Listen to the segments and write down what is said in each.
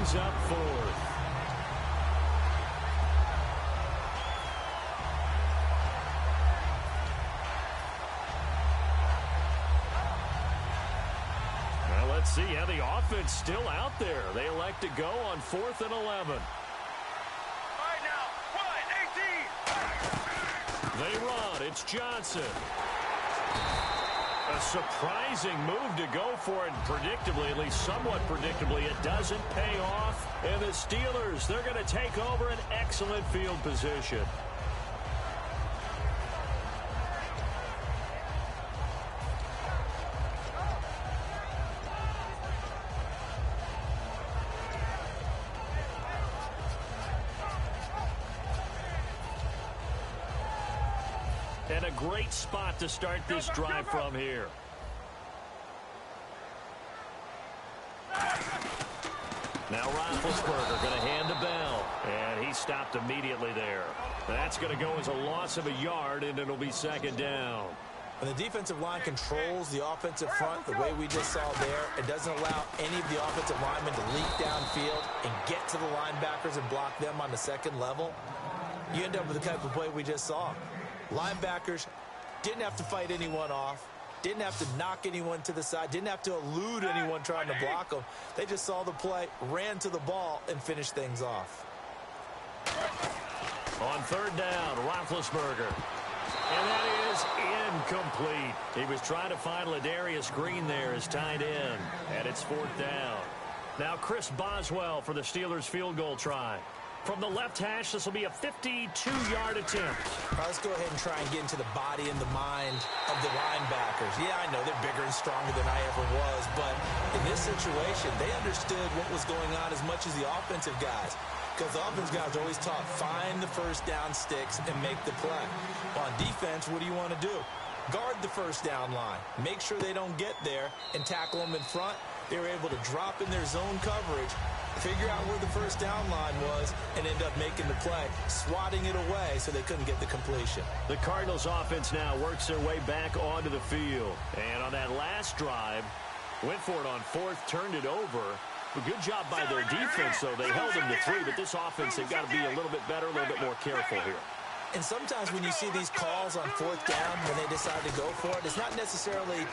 brings up fourth. Well, let's see how the offense still out there. They elect to go on 4th and 11. They run. It's Johnson. A surprising move to go for it. Predictably, at least somewhat predictably, it doesn't pay off. And the Steelers, they're going to take over an excellent field position. And a great spot to start this drive from here. Now Roethlisberger going to hand to Bell. And he stopped immediately there. That's going to go as a loss of a yard, and it'll be 2nd down. When the defensive line controls the offensive front the way we just saw there, it doesn't allow any of the offensive linemen to leak downfield and get to the linebackers and block them on the second level. You end up with the type of play we just saw. Linebackers didn't have to fight anyone off, didn't have to knock anyone to the side, didn't have to elude anyone trying to block them. They just saw the play, ran to the ball, and finished things off. On 3rd down, Roethlisberger. And that is incomplete. He was trying to find Ladarius Green there as tight end. And it's 4th down. Now Chris Boswell for the Steelers field goal try. From the left hash, this will be a 52-yard attempt. All right, let's go ahead and try and get into the body and the mind of the linebackers. Yeah, I know they're bigger and stronger than I ever was, but in this situation, they understood what was going on as much as the offensive guys. Because the offensive guys are always taught, find the first down sticks and make the play. On defense, what do you want to do? Guard the first down line. Make sure they don't get there and tackle them in front. They were able to drop in their zone coverage, figure out where the first down line was, and end up making the play, swatting it away so they couldn't get the completion. The Cardinals offense now works their way back onto the field. And on that last drive, went for it on 4th, turned it over. A good job by their defense, though. They held them to 3, but this offense, they've got to be a little bit better, a little bit more careful here. And sometimes when you see these calls on 4th down, when they decide to go for it, it's not necessarily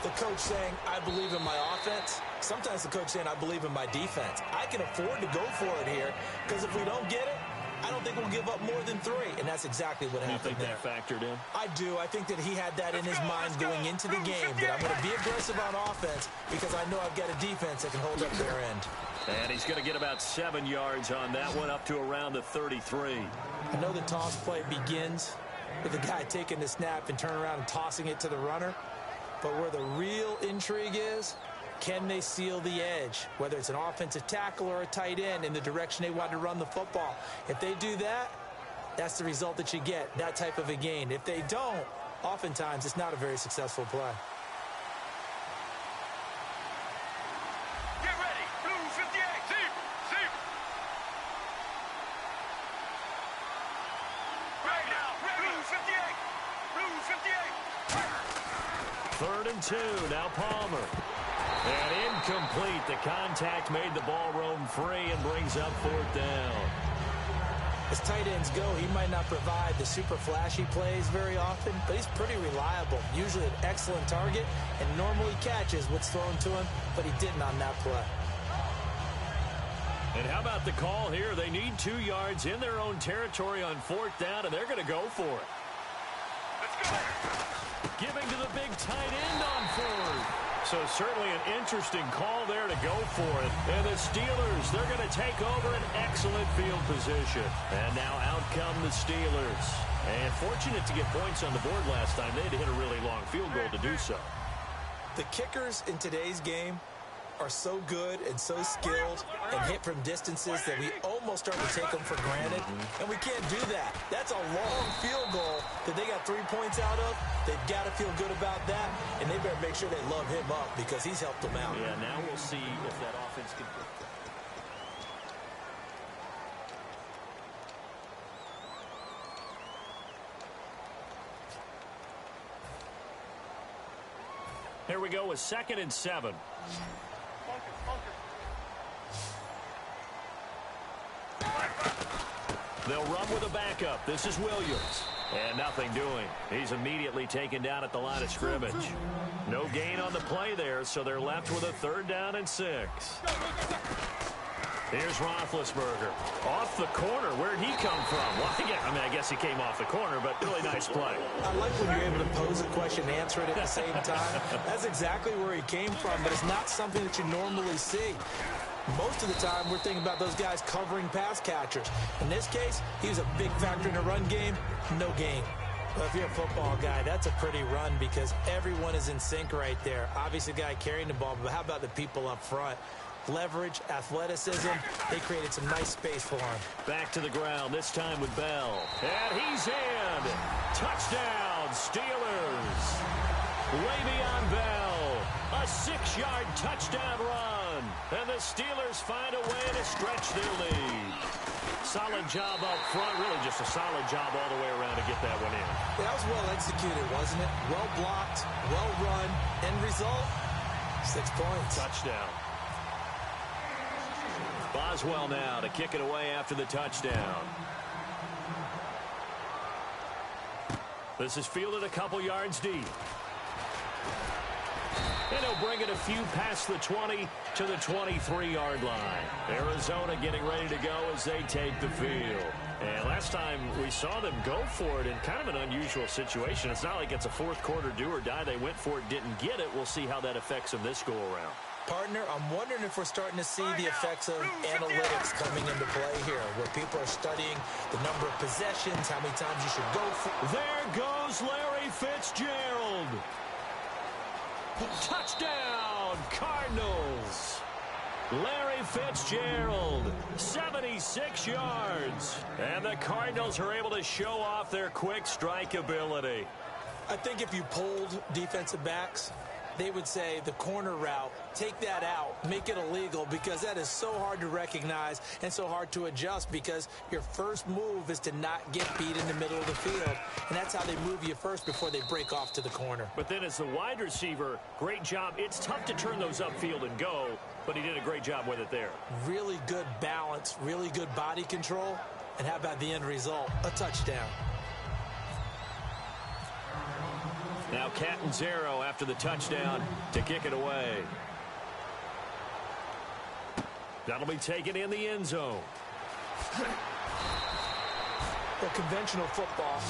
the coach saying, I believe in my offense. Sometimes the coach saying, I believe in my defense. I can afford to go for it here, because if we don't get it, I don't think we'll give up more than 3. And that's exactly what happened there. You think that factored in? I do. I think that he had that in his mind going into the game, that I'm going to be aggressive on offense because I know I've got a defense that can hold up their end. And he's going to get about 7 yards on that one, up to around the 33. I know the toss play begins with the guy taking the snap and turning around and tossing it to the runner. But where the real intrigue is, can they seal the edge, whether it's an offensive tackle or a tight end, in the direction they want to run the football? If they do that, that's the result that you get, that type of a gain. If they don't, oftentimes it's not a very successful play. Get ready, blue 58, zebra. Right now, blue 58, blue 58. 3rd and 2, now Palmer. And incomplete. The contact made the ball roam free and brings up 4th down. As tight ends go, he might not provide the super flashy plays very often, but he's pretty reliable. Usually an excellent target and normally catches what's thrown to him, but he didn't on that play. And how about the call here? They need 2 yards in their own territory on 4th down, and they're going to go for it. Let's go. Giving to the big tight end on 4th. So certainly an interesting call there to go for it. And the Steelers, they're going to take over an excellent field position. And now out come the Steelers. And fortunate to get points on the board last time. They had to hit a really long field goal to do so. The kickers in today's game are so good and so skilled and hit from distances that we almost start to take them for granted. And we can't do that. That's a long field goal that they got 3 points out of. They've got to feel good about that, and they better make sure they love him up because he's helped them out. Yeah, now we'll see if that offense can... Here we go with 2nd and 7. They'll run with a backup. This is Williams. And nothing doing. He's immediately taken down at the line of scrimmage. No gain on the play there, so they're left with a 3rd down and 6. Here's Roethlisberger. Off the corner. Where'd he come from? Well, I guess he came off the corner, but really nice play. I like when you're able to pose a question and answer it at the same time. That's exactly where he came from, but it's not something that you normally see. Most of the time, we're thinking about those guys covering pass catchers. In this case, he was a big factor in the run game. No gain. Well, if you're a football guy, that's a pretty run because everyone is in sync right there. Obviously, the guy carrying the ball, but how about the people up front? Leverage, athleticism, they created some nice space for him. Back to the ground, this time with Bell. And he's in. Touchdown, Steelers. Le'Veon Bell, a 6-yard touchdown run. And the Steelers find a way to stretch their lead. Solid job up front, really just a solid job all the way around to get that one in. That was well executed, wasn't it? Well blocked, well run. End result, 6 points. Touchdown. Boswell now to kick it away after the touchdown. This is fielded a couple yards deep. And he'll bring it a few past the 20 to the 23-yard line. Arizona getting ready to go as they take the field. And last time we saw them go for it in kind of an unusual situation. It's not like it's a fourth quarter do or die. They went for it, didn't get it. We'll see how that affects them this go-around. Partner, I'm wondering if we're starting to see the effects of analytics coming into play here, where people are studying the number of possessions, how many times you should go for. There goes Larry Fitzgerald. Touchdown, Cardinals. Larry Fitzgerald, 76 yards. And the Cardinals are able to show off their quick strike ability. I think if you polled defensive backs, they would say the corner route, take that out, make it illegal, because that is so hard to recognize and so hard to adjust because your first move is to not get beat in the middle of the field. And that's how they move you first before they break off to the corner. But then as the wide receiver, great job. It's tough to turn those upfield and go, but he did a great job with it there. Really good balance, really good body control. And how about the end result? A touchdown. Now Catanzaro after the touchdown to kick it away. That'll be taken in the end zone. Well, conventional football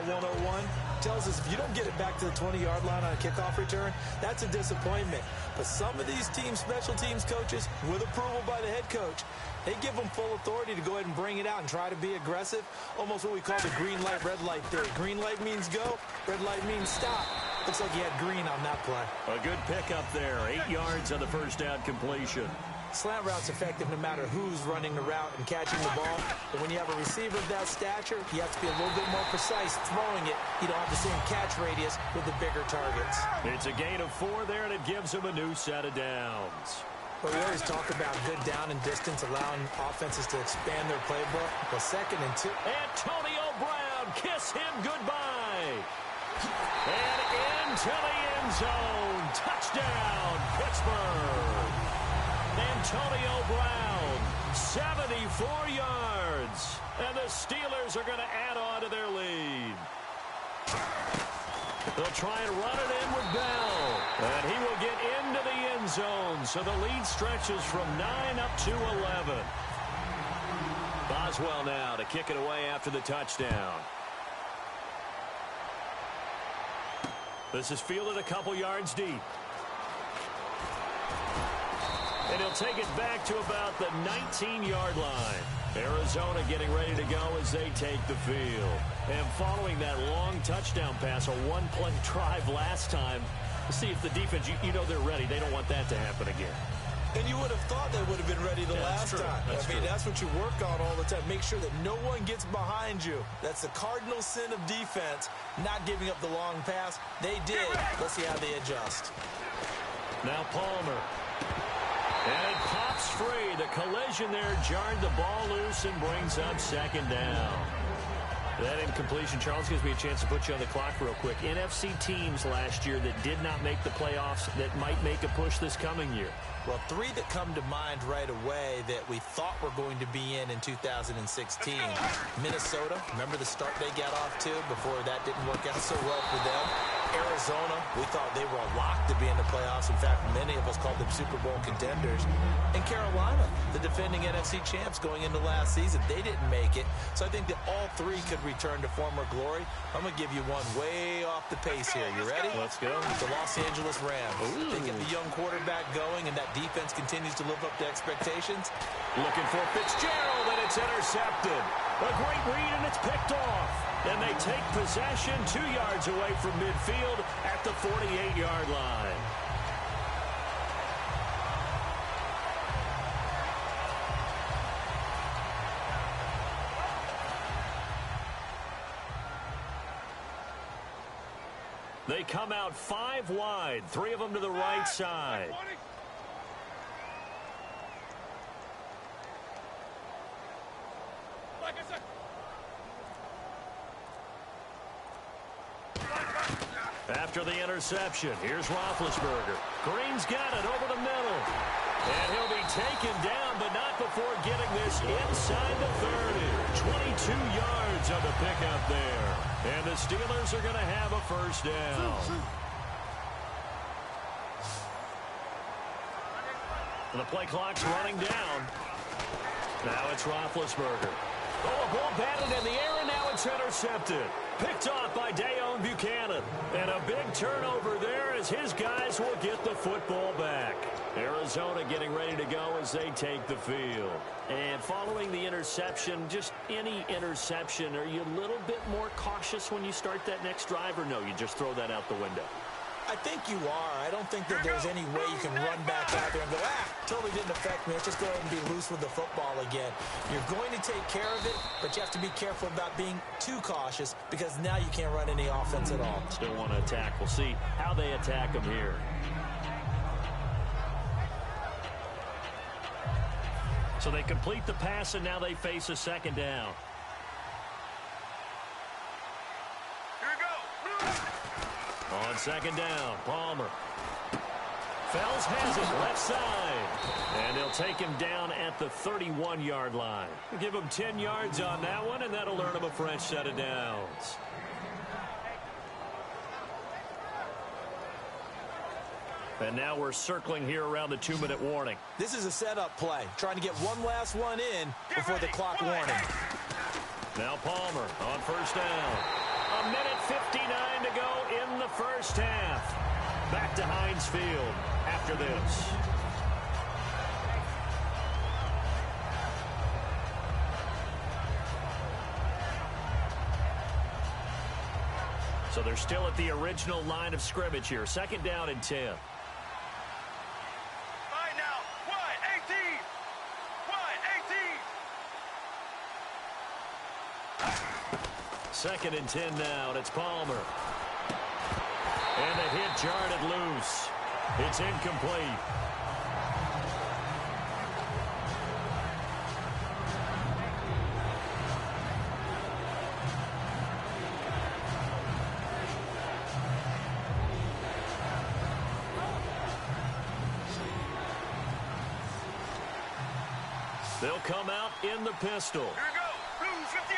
101, tells us if you don't get it back to the 20-yard line on a kickoff return, that's a disappointment. But some of these special teams coaches, with approval by the head coach, they give them full authority to go ahead and bring it out and try to be aggressive. Almost what we call the green light, red light theory. Green light means go, red light means stop. Looks like he had green on that play. A good pickup there. 8 yards on the first down completion. Slant route's effective no matter who's running the route and catching the ball. But when you have a receiver of that stature, you have to be a little bit more precise throwing it. You don't have the same catch radius with the bigger targets. It's a gain of 4 there, and it gives him a new set of downs. Well, we always talk about good down and distance, allowing offenses to expand their playbook. Well, 2nd and 2. Antonio Brown, kiss him goodbye. And into the end zone. Touchdown, Pittsburgh. Antonio Brown, 74 yards. And the Steelers are going to add on to their lead. They'll try and run it in with Bell. And he will get into the end zone. So the lead stretches from 9 up to 11. Boswell now to kick it away after the touchdown. This is fielded a couple yards deep. And he'll take it back to about the 19-yard line. Arizona getting ready to go as they take the field. And following that long touchdown pass, a one-play drive last time, we'll see if the defense, you know they're ready. They don't want that to happen again. And you would have thought they would have been ready the last time. That's what you work on all the time. Make sure that no one gets behind you. That's the cardinal sin of defense, not giving up the long pass. They did. Let's see how they adjust. Now Palmer. And it pops free. The collision there jarred the ball loose and brings up 2nd down. That incompletion, Charles, gives me a chance to put you on the clock real quick. NFC teams last year that did not make the playoffs that might make a push this coming year. Well, three that come to mind right away that we thought were going to be in 2016. Minnesota, remember the start they got off to before that didn't work out so well for them. Arizona, we thought they were a lock to be in the playoffs. In fact, many of us called them Super Bowl contenders. And Carolina, the defending NFC champs going into last season, they didn't make it. So I think that all three could return to former glory. I'm going to give you one way off the pace here. You ready? Let's go. The Los Angeles Rams. Ooh. They get the young quarterback going, and that defense continues to live up to expectations. Looking for Fitzgerald, and it's intercepted. A great read, and it's picked off. And they take possession 2 yards away from midfield at the 48-yard line. They come out 5 wide, 3 of them to the right side. After the interception, here's Roethlisberger. Green's got it over the middle. And he'll be taken down, but not before getting this inside the 30. 22 yards on the pickup there. And the Steelers are going to have a first down. And the play clock's running down. Now it's Roethlisberger. Oh, a ball batted in the air, and now it's intercepted. Picked off by Dayon Buchanan. And a big turnover there as his guys will get the football back. Arizona getting ready to go as they take the field. And following the interception, just any interception, are you a little bit more cautious when you start that next drive, or no, you just throw that out the window? I think you are. I don't think that there's any way you can run back out there and go, totally didn't affect me. Let's just go ahead and be loose with the football again. You're going to take care of it, but you have to be careful about being too cautious because now you can't run any offense at all. Still want to attack. We'll see how they attack them here. So they complete the pass, and now they face a second down. On second down, Palmer. Fells has it left side. And they'll take him down at the 31-yard line. Give him 10 yards on that one, and that'll earn him a fresh set of downs. And now we're circling here around the 2-minute warning. This is a setup play, trying to get one last one in before the clock warning. Now Palmer on first down. A minute 59 to go in the first half. Back to Heinz Field after this. So they're still at the original line of scrimmage here. Second down and 10. Second and 10 now, and it's Palmer. And the hit jarred it loose. It's incomplete. They'll come out in the pistol. Here we go. Blue 58.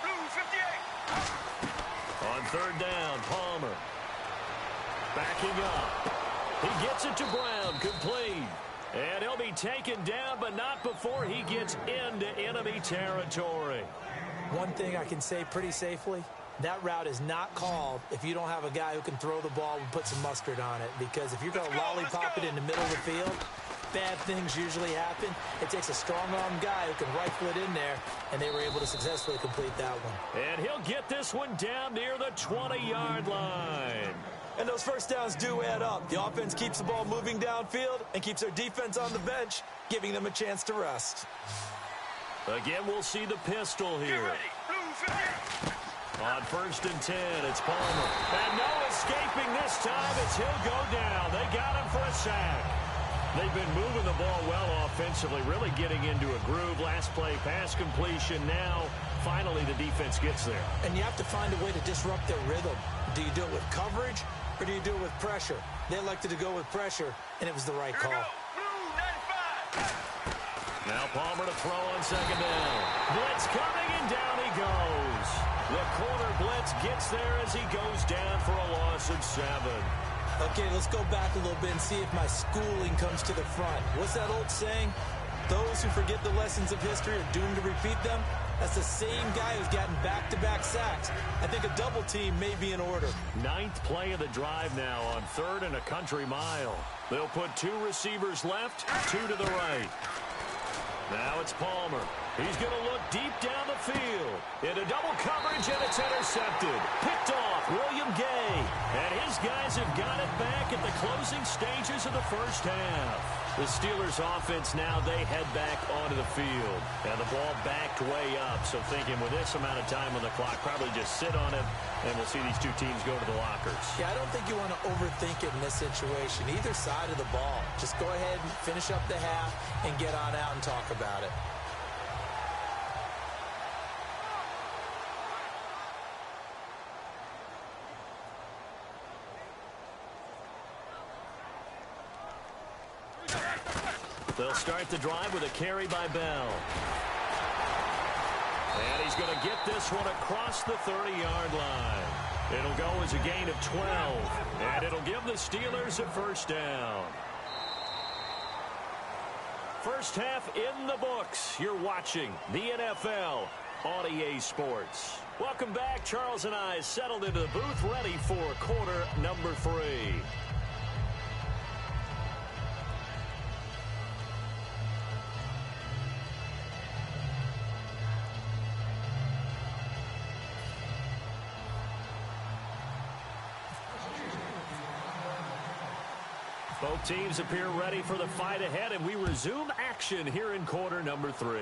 Blue 58. On third down, Palmer. Backing up. He gets it to Brown, complete. And he'll be taken down, but not before he gets into enemy territory. One thing I can say pretty safely, that route is not called if you don't have a guy who can throw the ball and put some mustard on it. Because if you're going to lollipop it in the middle of the field, bad things usually happen. It takes a strong-arm guy who can rifle it in there, and they were able to successfully complete that one. And he'll get this one down near the 20-yard line. And those first downs do add up. The offense keeps the ball moving downfield and keeps their defense on the bench, giving them a chance to rest. Again, we'll see the pistol here. On first and 10, it's Palmer. And no escaping this time. He'll go down. They got him for a sack. They've been moving the ball well offensively, really getting into a groove. Last play, pass completion. Now, finally, the defense gets there. And you have to find a way to disrupt their rhythm. Do you do it with coverage, or do you do it with pressure? They elected to go with pressure, and it was the right call. Now Palmer to throw on second down. Blitz coming, and down he goes. The corner blitz gets there as he goes down for a loss of 7. Okay, let's go back a little bit and see if my schooling comes to the front. What's that old saying? Those who forget the lessons of history are doomed to repeat them. That's the same guy who's gotten back-to-back sacks. I think a double team may be in order. 9th play of the drive now on 3rd and a country mile. They'll put 2 receivers left, 2 to the right. Now it's Palmer. He's going to look deep down the field. Into double coverage, and it's intercepted. Picked off, William Gay. And his guys have got it back at the closing stages of the first half. The Steelers' offense now, they head back onto the field. And the ball backed way up. So thinking with this amount of time on the clock, probably just sit on it, and we'll see these 2 teams go to the lockers. Yeah, I don't think you want to overthink it in this situation. Either side of the ball. Just go ahead and finish up the half and get on out and talk about it. They'll start the drive with a carry by Bell. And he's going to get this one across the 30-yard line. It'll go as a gain of 12. And it'll give the Steelers a first down. First half in the books. You're watching the NFL on EA Sports. Welcome back. Charles and I settled into the booth, ready for quarter number 3. Both teams appear ready for the fight ahead, and we resume action here in quarter number 3.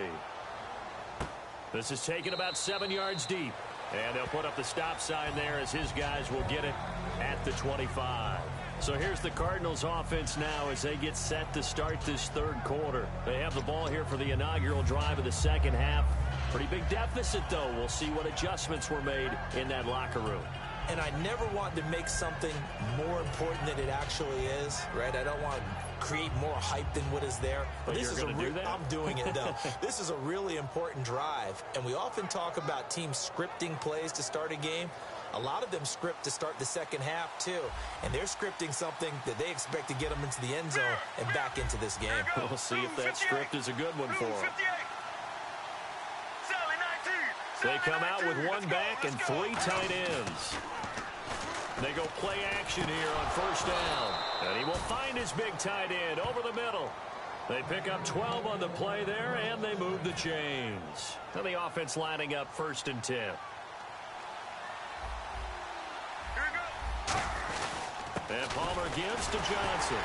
This is taken about 7 yards deep, and they'll put up the stop sign there as his guys will get it at the 25. So here's the Cardinals offense now as they get set to start this 3rd quarter. They have the ball here for the inaugural drive of the second half. Pretty big deficit, though. We'll see what adjustments were made in that locker room. And I never want to make something more important than it actually is, right? I don't want to create more hype than what is there. But this is going to do that? I'm doing it, though. This is a really important drive, and we often talk about teams scripting plays to start a game. A lot of them script to start the second half, too. And they're scripting something that they expect to get them into the end zone and back into this game. We'll see if that script is a good one for them. They come out with 1 back and 3 tight ends. They go play action here on first down. And he will find his big tight end over the middle. They pick up 12 on the play there, and they move the chains. And the offense lining up 1st and 10. And Palmer gives to Johnson.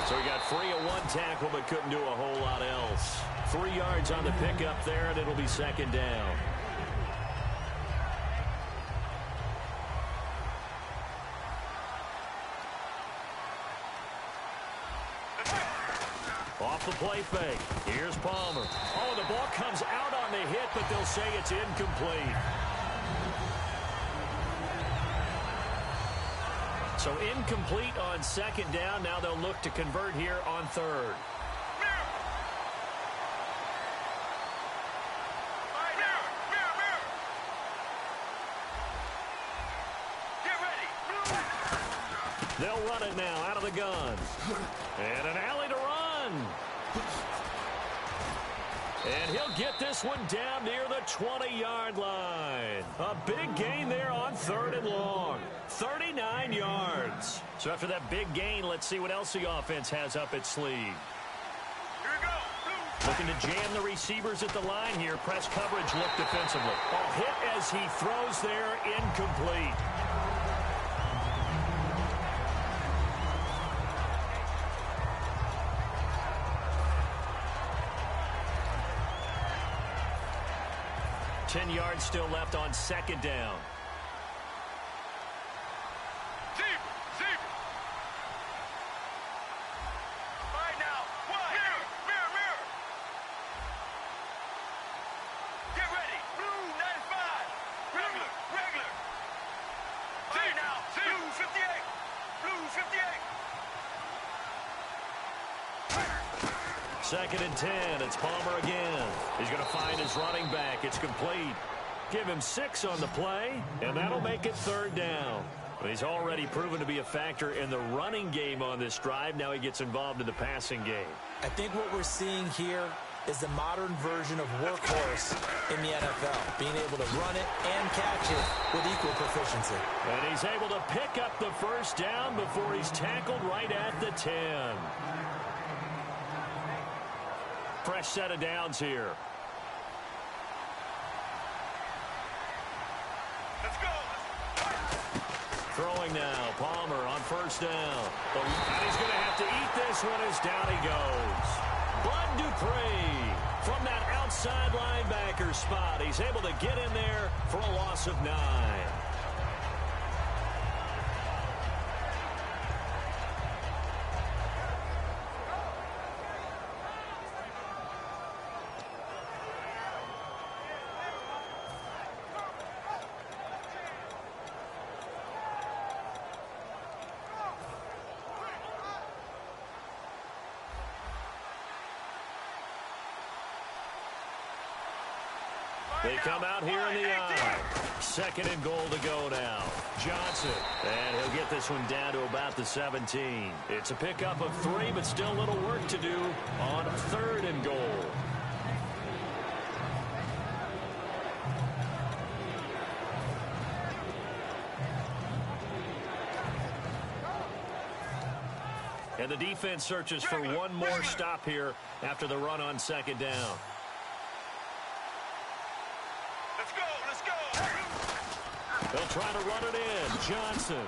So he got free of 1 tackle, but couldn't do a whole lot else. 3 yards on the pickup there, and it'll be 2nd down. Off the play fake. Here's Palmer. Oh, the ball comes out on the hit, but they'll say it's incomplete. So incomplete on 2nd down. Now they'll look to convert here on 3rd. They'll run it now out of the gun. And an alley to run. And he'll get this one down near the 20-yard line. A big gain there on 3rd and long. 39 yards. So after that big gain, let's see what else the offense has up its sleeve. Looking to jam the receivers at the line here. Press coverage look defensively. A hit as he throws there, incomplete. Yards still left on 2nd down. 2nd and 10. It's Palmer again. He's going to find his running back. It's complete. Give him 6 on the play, and that'll make it 3rd down. He's already proven to be a factor in the running game on this drive. Now he gets involved in the passing game. I think what we're seeing here is the modern version of workhorse in the NFL, being able to run it and catch it with equal proficiency. And he's able to pick up the 1st down before he's tackled right at the 10. Fresh set of downs here. Let's go. Throwing now, Palmer on 1st down. And he's going to have to eat this one as down he goes. Bud Dupree from that outside linebacker spot. He's able to get in there for a loss of 9. They come out here in the eye. 2nd and goal to go now. Johnson. And he'll get this one down to about the 17. It's a pickup of 3, but still a little work to do on 3rd and goal. And the defense searches for one more stop here after the run on 2nd down. They'll try to run it in. Johnson.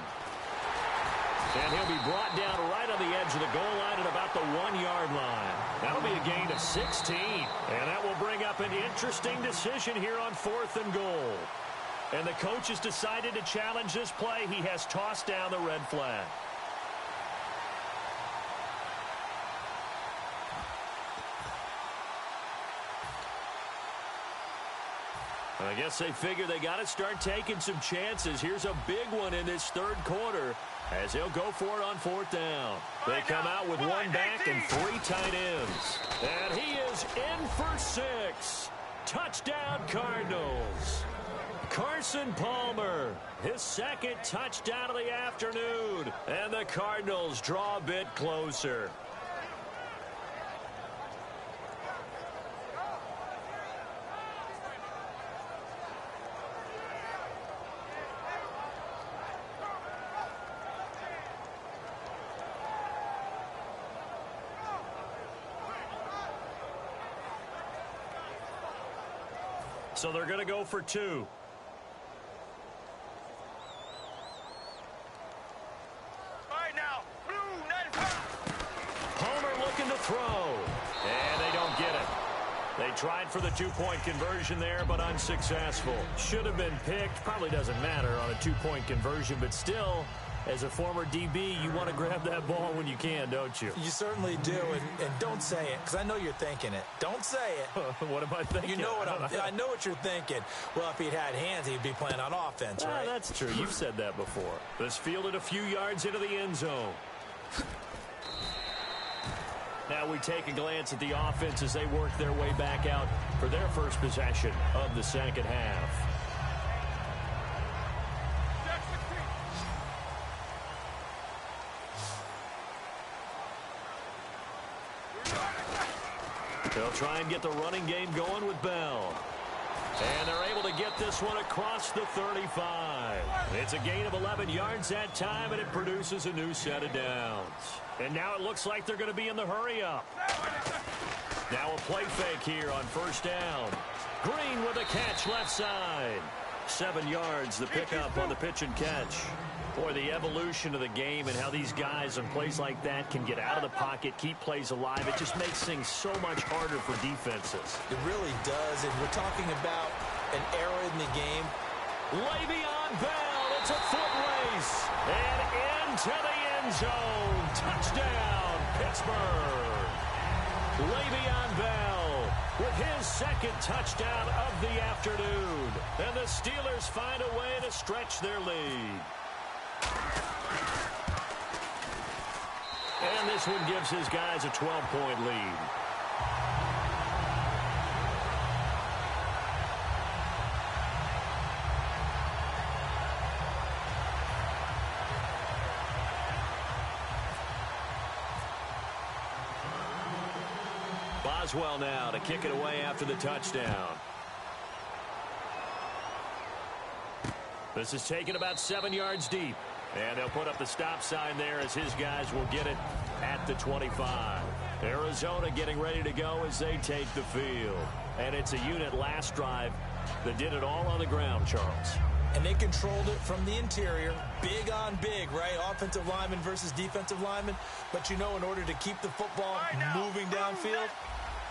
And he'll be brought down right on the edge of the goal line at about the 1-yard line. That'll be a gain of 16. And that will bring up an interesting decision here on 4th and goal. And the coach has decided to challenge this play. He has tossed down the red flag. I guess they figure they got to start taking some chances. Here's a big one in this 3rd quarter as they'll go for it on 4th down. They come out with 1 back and 3 tight ends. And he is in for 6. Touchdown, Cardinals. Carson Palmer, his 2nd touchdown of the afternoon. And the Cardinals draw a bit closer. So they're going to go for 2. All right, now. Blue 95. Palmer looking to throw. And they don't get it. They tried for the 2-point conversion there, but unsuccessful. Should have been picked. Probably doesn't matter on a 2-point conversion, but still, as a former DB, you want to grab that ball when you can, don't you? You certainly do, and don't say it, because I know you're thinking it. Don't say it. What am I thinking? You know what I know what you're thinking. Well, if he'd had hands, he'd be playing on offense, right? That's true. You've said that before. This fielded a few yards into the end zone. Now we take a glance at the offense as they work their way back out for their first possession of the 2nd half. They'll try and get the running game going with Bell. And they're able to get this one across the 35. It's a gain of 11 yards that time, and it produces a new set of downs. And now it looks like they're going to be in the hurry-up. Now a play fake here on 1st down. Green with a catch left side. 7 yards, the pickup on the pitch and catch. Boy, the evolution of the game and how these guys in plays like that can get out of the pocket, keep plays alive, it just makes things so much harder for defenses. It really does, and we're talking about an era in the game. Le'Veon Bell, it's a foot race, and into the end zone. Touchdown, Pittsburgh. Le'Veon Bell with his 2nd touchdown of the afternoon. And the Steelers find a way to stretch their lead. And this one gives his guys a 12-point lead. Boswell now to kick it away after the touchdown. This is taken about 7 yards deep. And they'll put up the stop sign there as his guys will get it at the 25. Arizona getting ready to go as they take the field. And it's a unit last drive that did it all on the ground, Charles. And they controlled it from the interior. Big on big, right? Offensive lineman versus defensive lineman. But, you know, in order to keep the football moving downfield,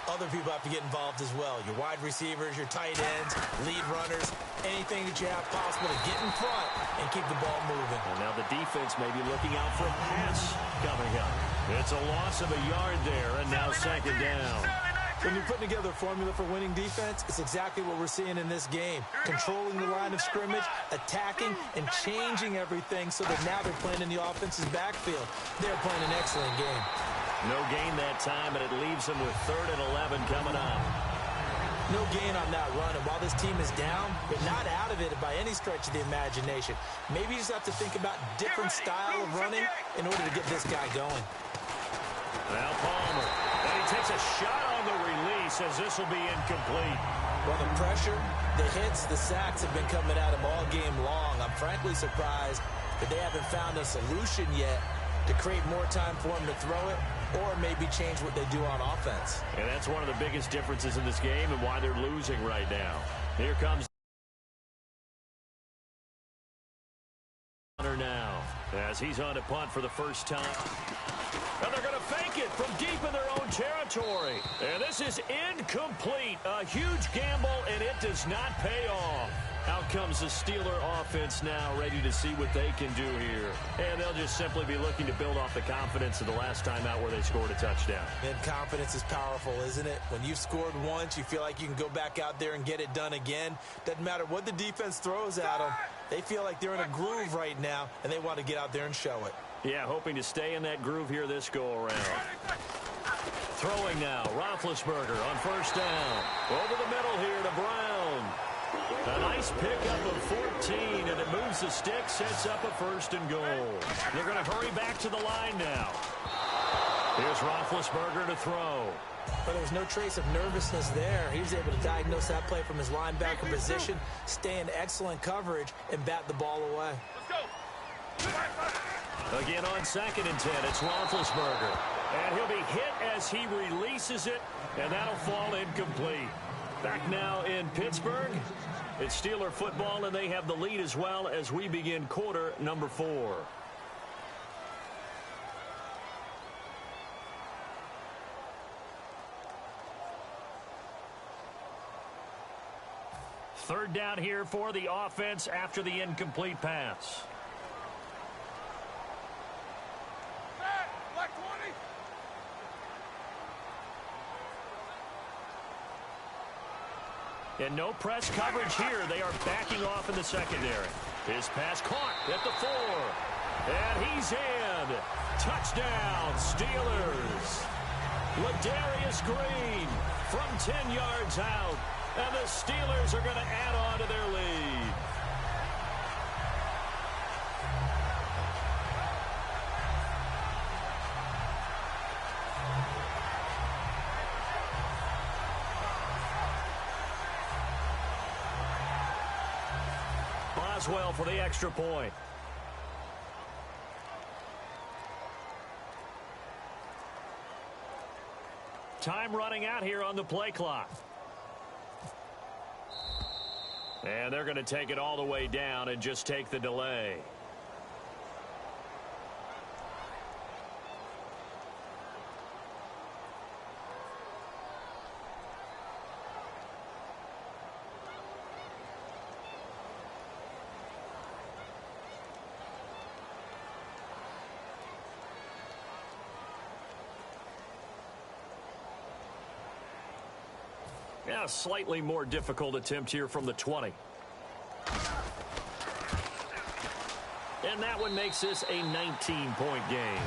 other people have to get involved as well. Your wide receivers, your tight ends, lead runners, anything that you have possible to get in front and keep the ball moving. And now the defense may be looking out for a pass coming up. It's a loss of a yard there, and now second down. When you're putting together a formula for winning defense, it's exactly what we're seeing in this game. Controlling the line of scrimmage, attacking, and changing everything so that now they're playing in the offense's backfield. They're playing an excellent game. No gain that time, and it leaves them with 3rd and 11 coming up. No gain on that run, and while this team is down, they're not out of it by any stretch of the imagination. Maybe you just have to think about different style of running in order to get this guy going. Now Palmer, and he takes a shot on the release as this will be incomplete. Well, the pressure, the hits, the sacks have been coming at him all game long. I'm frankly surprised that they haven't found a solution yet to create more time for him to throw it, or maybe change what they do on offense. And that's one of the biggest differences in this game and why they're losing right now. Here comes now as he's on to punt for the first time. And they're going to fake it from deep in their own territory. And this is incomplete. A huge gamble, and it does not pay off. Out comes the Steeler offense now, ready to see what they can do here. And they'll just simply be looking to build off the confidence of the last time out where they scored a touchdown. And confidence is powerful, isn't it? When you've scored once, you feel like you can go back out there and get it done again. Doesn't matter what the defense throws at them. They feel like they're in a groove right now, and they want to get out there and show it. Yeah, hoping to stay in that groove here this go-around. Throwing now, Roethlisberger on first down. Over the middle here to Brown. A nice pickup of 14, and it moves the stick, sets up a 1st and goal. They're going to hurry back to the line now. Here's Roethlisberger to throw. But there was no trace of nervousness there. He was able to diagnose that play from his linebacker position, stay in excellent coverage, and bat the ball away. Again on 2nd and 10, it's Roethlisberger. And he'll be hit as he releases it, and that'll fall incomplete. Back now in Pittsburgh. It's Steeler football, and they have the lead as well as we begin quarter number 4. Third down here for the offense after the incomplete pass. And no press coverage here. They are backing off in the secondary. His pass caught at the 4. And he's in. Touchdown, Steelers. Ladarius Green from 10 yards out. And the Steelers are going to add on to their lead. Boswell for the extra point. Time running out here on the play clock. And they're going to take it all the way down and just take the delay. Yeah, a slightly more difficult attempt here from the 20. And that one makes this a 19-point game.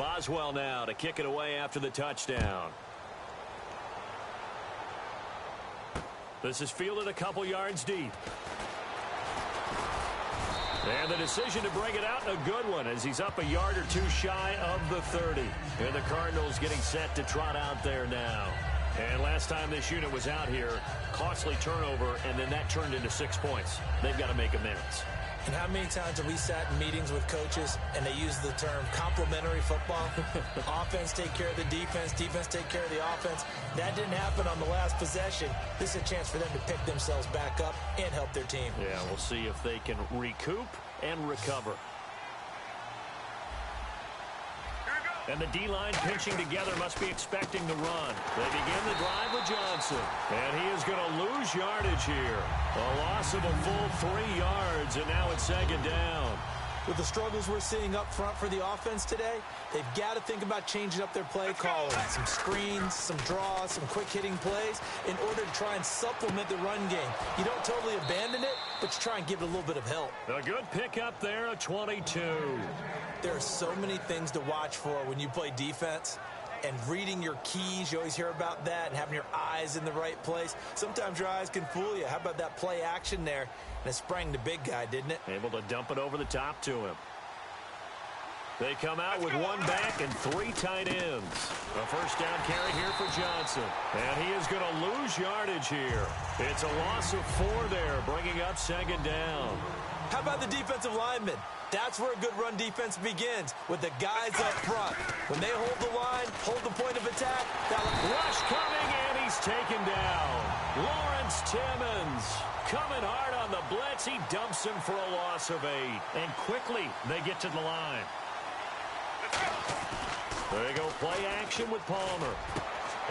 Boswell now to kick it away after the touchdown. This is fielded a couple yards deep. And the decision to bring it out, a good one, as he's up a yard or two shy of the 30. And the Cardinals getting set to trot out there now. And last time this unit was out here, costly turnover, and then that turned into 6 points. They've got to make amends. And how many times have we sat in meetings with coaches and they use the term complementary football? Offense take care of the defense, defense take care of the offense. That didn't happen on the last possession. This is a chance for them to pick themselves back up and help their team. Yeah, we'll see if they can recoup and recover. And the D-line pinching together must be expecting the run. They begin the drive with Johnson. And he is going to lose yardage here. A loss of a full 3 yards, and now it's second down. With the struggles we're seeing up front for the offense today, they've got to think about changing up their play calling. Some screens, some draws, some quick-hitting plays in order to try and supplement the run game. You don't totally abandon it, but you try and give it a little bit of help. A good pickup there, a 22. There are so many things to watch for when you play defense. And reading your keys, you always hear about that, and having your eyes in the right place. Sometimes your eyes can fool you. How about that play action there? And it sprang the big guy, didn't it? Able to dump it over the top to him. They come out with one back and 3 tight ends. A first down carry here for Johnson. And he is going to lose yardage here. It's a loss of 4 there, bringing up second down. How about the defensive linemen? That's where a good run defense begins, with the guys up front. When they hold the line, hold the point of attack. Rush coming, and he's taken down. Lawrence Timmons coming hard on the blitz. He dumps him for a loss of 8. And quickly, they get to the line. There you go, play action with Palmer.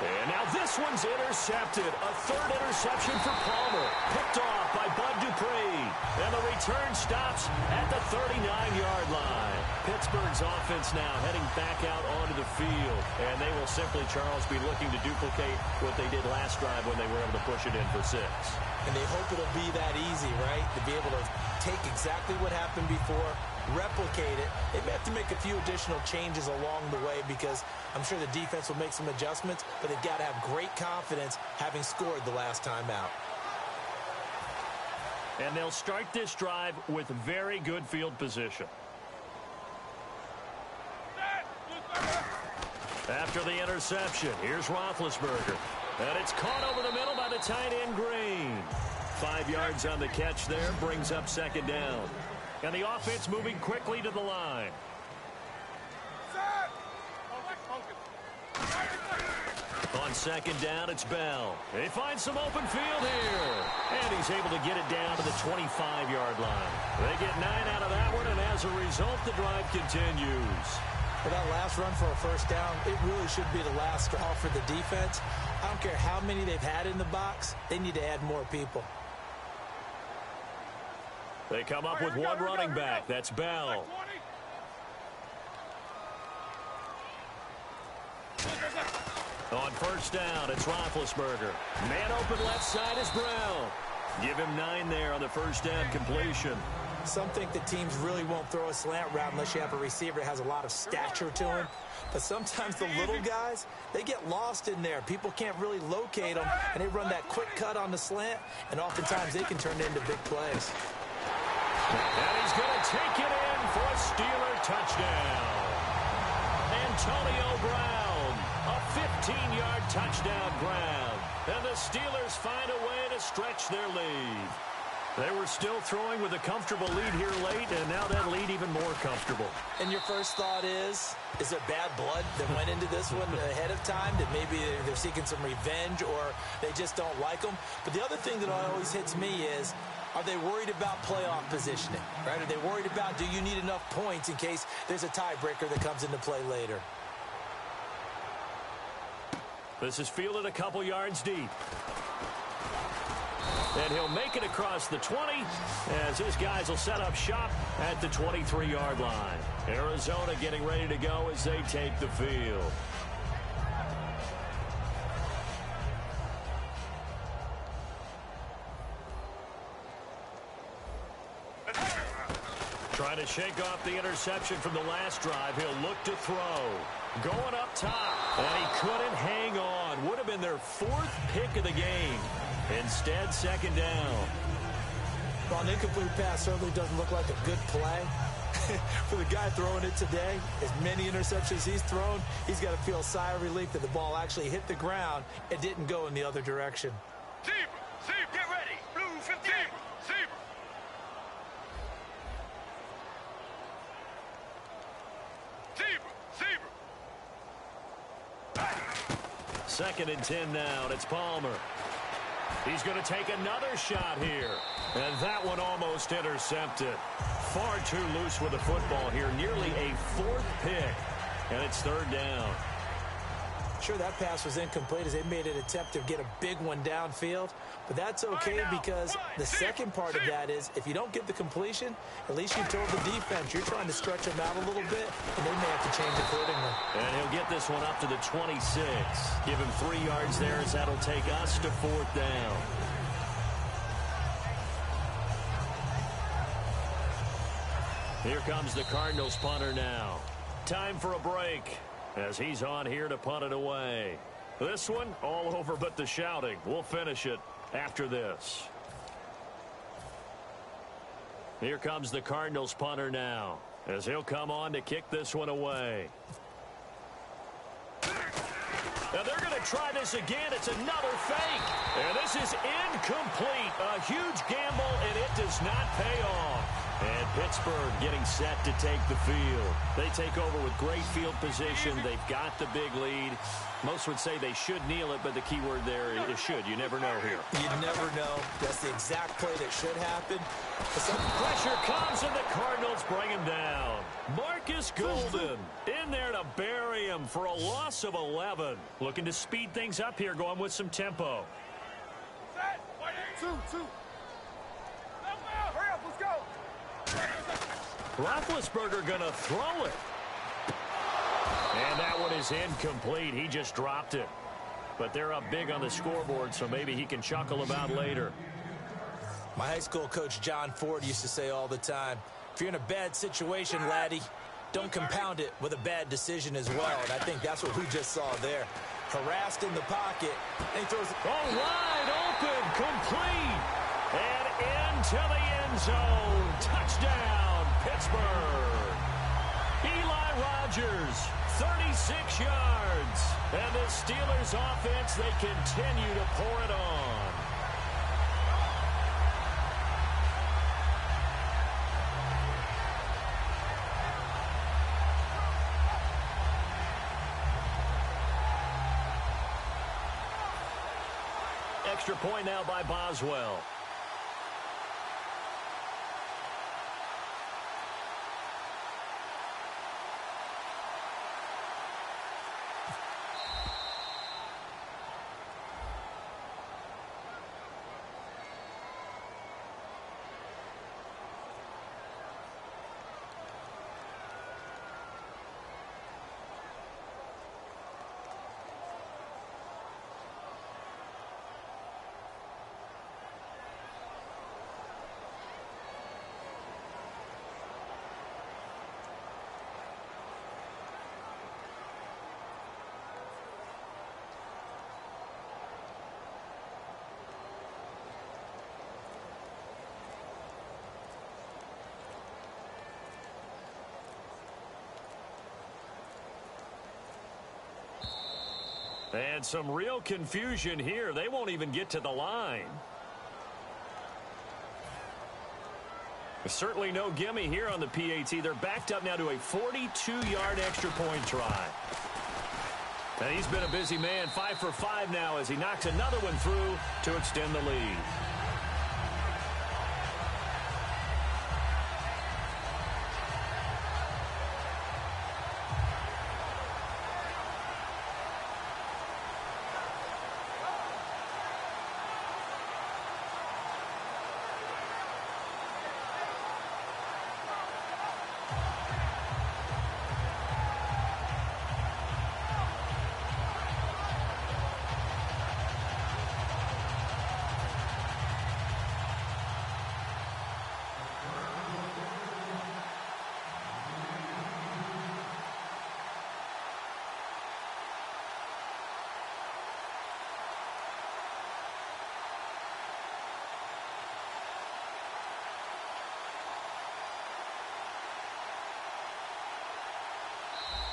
And now this one's intercepted. A 3rd interception for Palmer. Picked off by Bud Dupree. And the return stops at the 39-yard line. Pittsburgh's offense now heading back out onto the field. And they will simply, Charles, be looking to duplicate what they did last drive when they were able to push it in for 6. And they hope it'll be that easy, right? To be able to take exactly what happened before, replicate it. They may have to make a few additional changes along the way because I'm sure the defense will make some adjustments, but they've got to have great confidence having scored the last time out. And they'll start this drive with very good field position. After the interception, here's Roethlisberger. And it's caught over the middle by the tight end Green. 5 yards on the catch there, brings up second down. And the offense moving quickly to the line. On second down, it's Bell. They find some open field here. And he's able to get it down to the 25-yard line. They get 9 out of that one, and as a result, the drive continues. For that last run for a first down, it really should be the last straw for the defense. I don't care how many they've had in the box. They need to add more people. They come up with one running back. That's Bell. On first down, it's Roethlisberger. Man open left side is Brown. Give him 9 there on the first down completion. Some think the teams really won't throw a slant route unless you have a receiver that has a lot of stature to him. But sometimes the little guys, they get lost in there. People can't really locate them, and they run that quick cut on the slant, and oftentimes they can turn it into big plays. And he's going to take it in for a Steeler touchdown. Antonio Brown, a 15-yard touchdown grab. And the Steelers find a way to stretch their lead. They were still throwing with a comfortable lead here late, and now that lead even more comfortable. And your first thought is there bad blood that went into this one ahead of time, that maybe they're seeking some revenge or they just don't like them? But the other thing that always hits me is, are they worried about playoff positioning, right? Are they worried about, do you need enough points in case there's a tiebreaker that comes into play later? This is fielded a couple yards deep. And he'll make it across the 20 as his guys will set up shop at the 23-yard line. Arizona getting ready to go as they take the field. Trying to shake off the interception from the last drive. He'll look to throw. Going up top. And he couldn't hang on. Would have been their 4th pick of the game. Instead, second down. Well, an incomplete pass certainly doesn't look like a good play. For the guy throwing it today, as many interceptions he's thrown, he's got to feel a sigh of relief that the ball actually hit the ground and didn't go in the other direction. Zebra, zebra, get ready. Blue 15. Zebra, zebra. Zebra. Second and 10 now, and it's Palmer. He's going to take another shot here. And that one almost intercepted. Far too loose with the football here. Nearly a 4th pick. And it's third down. Sure, that pass was incomplete as they made an attempt to get a big one downfield. But that's okay because the second part of that is if you don't get the completion, at least you told the defense you're trying to stretch them out a little bit, and they may have to change accordingly. And he'll get this one up to the 26. Give him 3 yards there as that'll take us to 4th down. Here comes the Cardinals punter now. Time for a break as he's on here to punt it away. This one, all over but the shouting. We'll finish it after this. Here comes the Cardinals punter now as he'll come on to kick this one away. Now they're going to try this again. It's another fake. And this is incomplete. A huge gamble, and it does not pay off. And Pittsburgh getting set to take the field. They take over with great field position. They've got the big lead. Most would say they should kneel it, but the key word there is should. You never know here. You never know. That's the exact play that should happen. Pressure comes, and the Cardinals bring him down. Marcus Golden in there to bury him for a loss of 11. Looking to speed things up here, going with some tempo. Set. 2. Hurry up, let's go. Roethlisberger going to throw it. And that one is incomplete. He just dropped it. But they're up big on the scoreboard, so maybe he can chuckle about later. My high school coach, John Ford, used to say all the time, if you're in a bad situation, laddie, don't compound it with a bad decision as well. And I think that's what we just saw there. Harassed in the pocket, and he throws it. Oh, wide open, complete. And into the end zone. Touchdown, Pittsburgh. Eli Rogers, 36 yards. And the Steelers offense, they continue to pour it on. Extra point now by Boswell. And some real confusion here. They won't even get to the line. Certainly no gimme here on the PAT. They're backed up now to a 42-yard extra point try. And he's been a busy man, 5 for 5 now as he knocks another one through to extend the lead.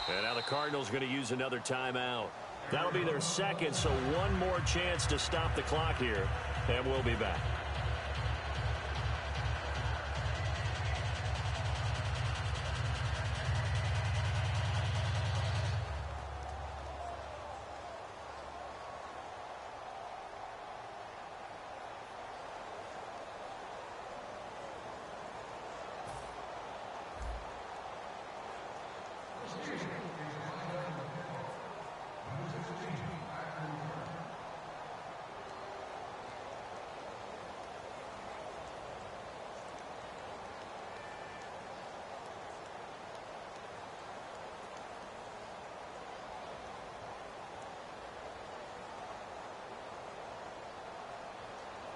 And now the Cardinals going to use another timeout. That'll be their second, so one more chance to stop the clock here. And we'll be back.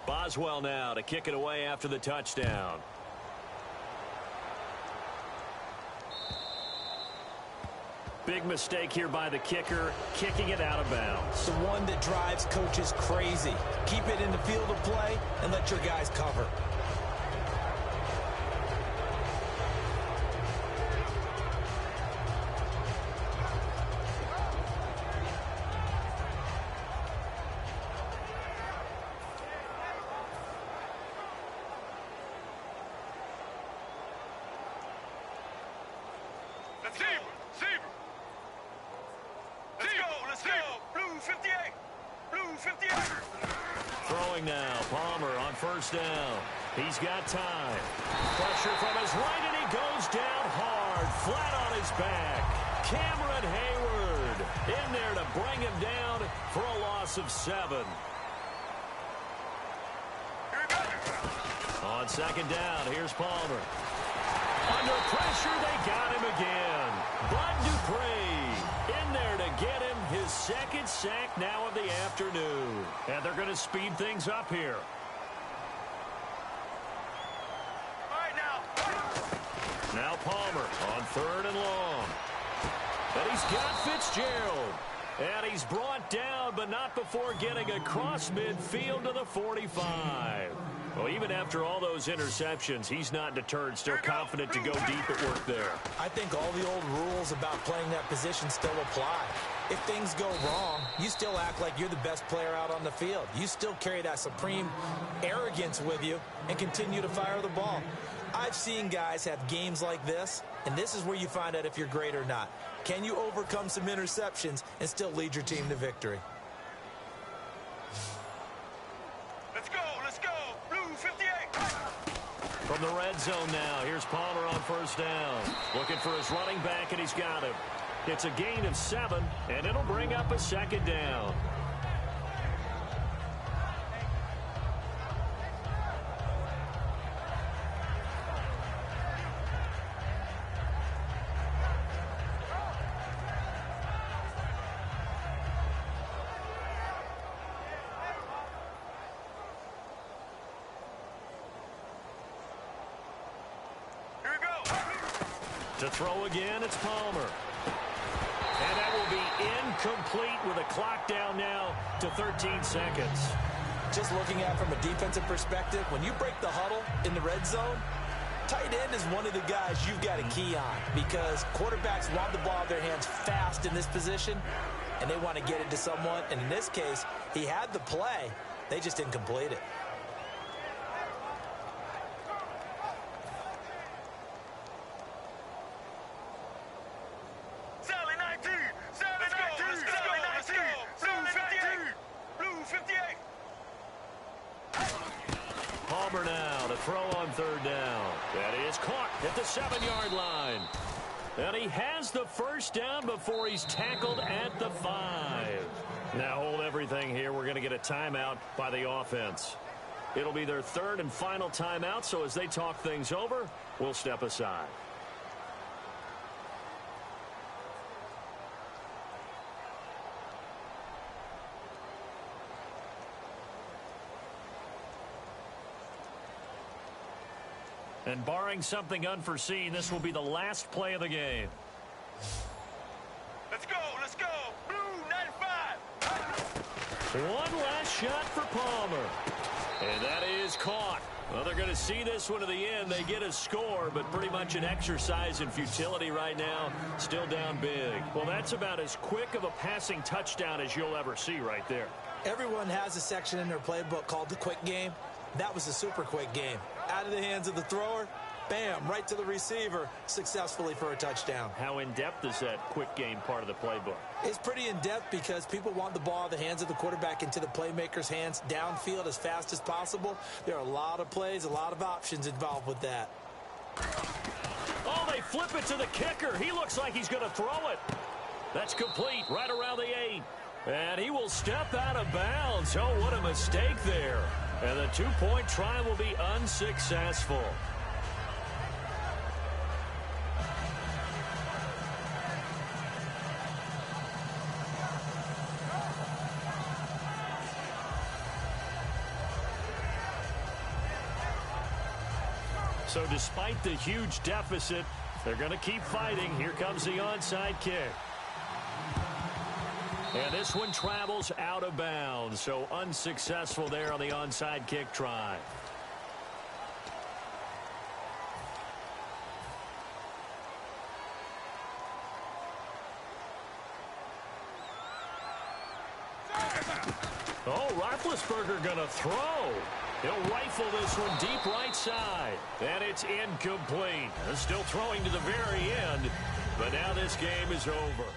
Boswell now to kick it away after the touchdown. Big mistake here by the kicker, kicking it out of bounds. The one that drives coaches crazy. Keep it in the field of play and let your guys cover. Let's go. Blue 58. Blue 58. Throwing now. Palmer on first down. He's got time. Pressure from his right, and he goes down hard, flat on his back. Cameron Hayward in there to bring him down for a loss of 7. On second down, here's Palmer. Under pressure, they got him again. Bud Dupree in there to get him his second sack now of the afternoon. And they're going to speed things up here. All right, Now Palmer on third and long. And he's got Fitzgerald. And he's brought down, but not before getting across midfield to the 45. Well, even after all those interceptions, he's not deterred, still confident to go deep at work there. I think all the old rules about playing that position still apply. If things go wrong, you still act like you're the best player out on the field. You still carry that supreme arrogance with you and continue to fire the ball. I've seen guys have games like this, and this is where you find out if you're great or not. Can you overcome some interceptions and still lead your team to victory? Let's go. Blue 58. From the red zone now, here's Palmer on first down. Looking for his running back, and he's got him. It's a gain of 7, and it'll bring up a second down. To throw again, it's Palmer. And that will be incomplete with a clock down now to 13 seconds. Just looking at it from a defensive perspective, when you break the huddle in the red zone, tight end is one of the guys you've got a key on because quarterbacks want the ball in their hands fast in this position, and they want to get it to someone. And in this case, he had the play. They just didn't complete it. Palmer now to throw on third down. That is caught at the 7-yard line. And he has the first down before he's tackled at the 5. Now hold everything here. We're going to get a timeout by the offense. It'll be their third and final timeout, so as they talk things over, we'll step aside. And barring something unforeseen, this will be the last play of the game. Let's go. Blue 95. One last shot for Palmer. And that is caught. Well, they're going to see this one to the end. They get a score, but pretty much an exercise in futility right now. Still down big. Well, that's about as quick of a passing touchdown as you'll ever see right there. Everyone has a section in their playbook called the quick game. That was a super quick game. Out of the hands of the thrower, bam, right to the receiver, successfully for a touchdown. How in-depth is that quick game part of the playbook? It's pretty in-depth because people want the ball in the hands of the quarterback into the playmaker's hands downfield as fast as possible. There are a lot of plays, a lot of options involved with that. Oh, they flip it to the kicker. He looks like he's going to throw it. That's complete right around the 8. And he will step out of bounds. Oh, what a mistake there. And the two-point try will be unsuccessful. So despite the huge deficit, they're going to keep fighting. Here comes the onside kick. And this one travels out of bounds, so unsuccessful there on the onside kick try. Oh, Roethlisberger going to throw. He'll rifle this one deep right side. And it's incomplete. Still throwing to the very end, but now this game is over.